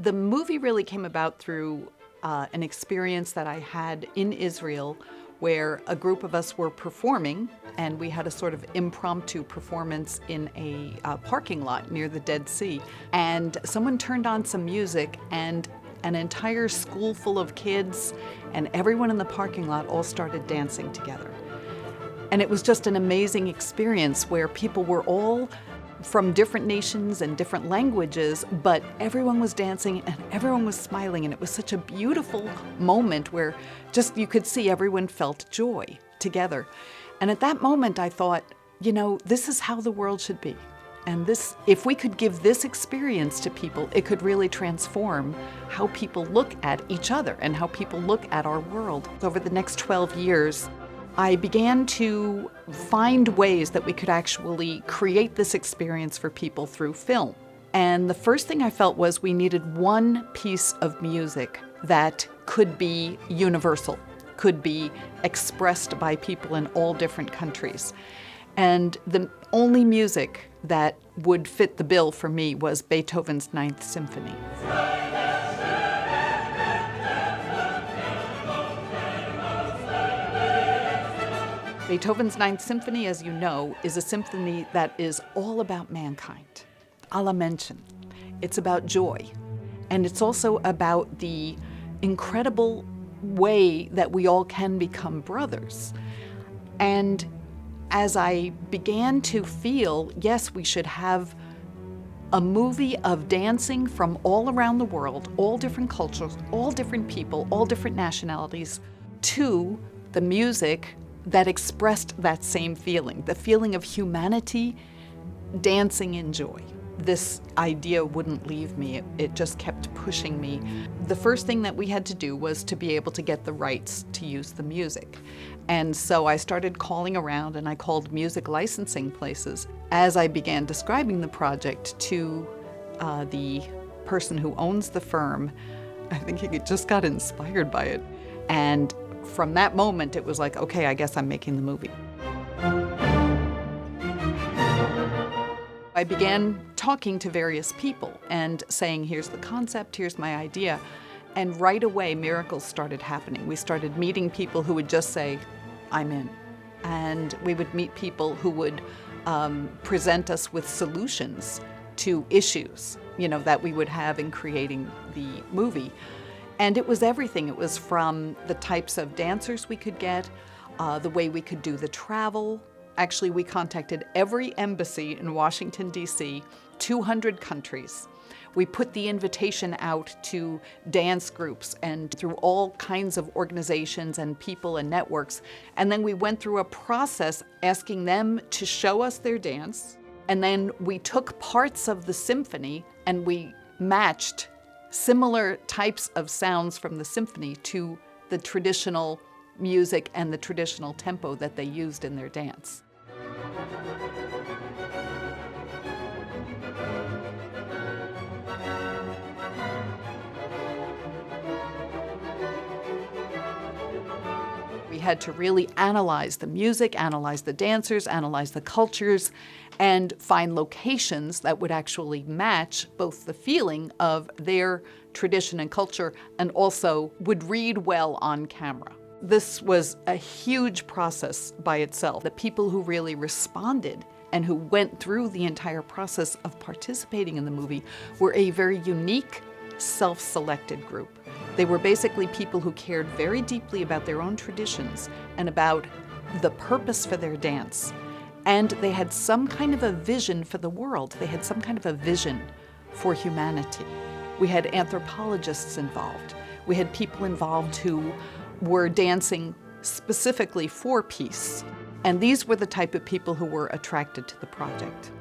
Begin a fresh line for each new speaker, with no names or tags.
The movie really came about through an experience that I had in Israel where a group of us were performing, and we had a sort of impromptu performance in a parking lot near the Dead Sea. And someone turned on some music, and an entire school full of kids and everyone in the parking lot all started dancing together. And it was just an amazing experience where people were all from different nations and different languages, but everyone was dancing and everyone was smiling, and it was such a beautiful moment where just you could see everyone felt joy together. And at that moment I thought, this is how the world should be. And this, if we could give this experience to people, it could really transform how people look at each other and how people look at our world. Over the next 12 years, I began to find ways that we could actually create this experience for people through film. And the first thing I felt was we needed one piece of music that could be universal, could be expressed by people in all different countries. And the only music that would fit the bill for me was Beethoven's Ninth Symphony. Beethoven's Ninth Symphony, as you know, is a symphony that is all about mankind. A la mention. It's about joy. And it's also about the incredible way that we all can become brothers. And as I began to feel, yes, we should have a movie of dancing from all around the world, all different cultures, all different people, all different nationalities, to the music that expressed that same feeling, the feeling of humanity dancing in joy. This idea wouldn't leave me. It just kept pushing me. The first thing that we had to do was to be able to get the rights to use the music. And so I started calling around, and I called music licensing places. As I began describing the project to the person who owns the firm, I think he just got inspired by it. And from that moment, it was like, okay, I guess I'm making the movie. I began talking to various people and saying, here's the concept, here's my idea. And right away, miracles started happening. We started meeting people who would just say, I'm in. And we would meet people who would present us with solutions to issues, that we would have in creating the movie. And it was everything. It was from the types of dancers we could get, the way we could do the travel. Actually, we contacted every embassy in Washington, D.C., 200 countries. We put the invitation out to dance groups and through all kinds of organizations and people and networks. And then we went through a process asking them to show us their dance. And then we took parts of the symphony and we matched similar types of sounds from the symphony to the traditional music and the traditional tempo that they used in their dance. We had to really analyze the music, analyze the dancers, analyze the cultures, and find locations that would actually match both the feeling of their tradition and culture and also would read well on camera. This was a huge process by itself. The people who really responded and who went through the entire process of participating in the movie were a very unique, self-selected group. They were basically people who cared very deeply about their own traditions and about the purpose for their dance. And they had some kind of a vision for the world. They had some kind of a vision for humanity. We had anthropologists involved. We had people involved who were dancing specifically for peace. And these were the type of people who were attracted to the project.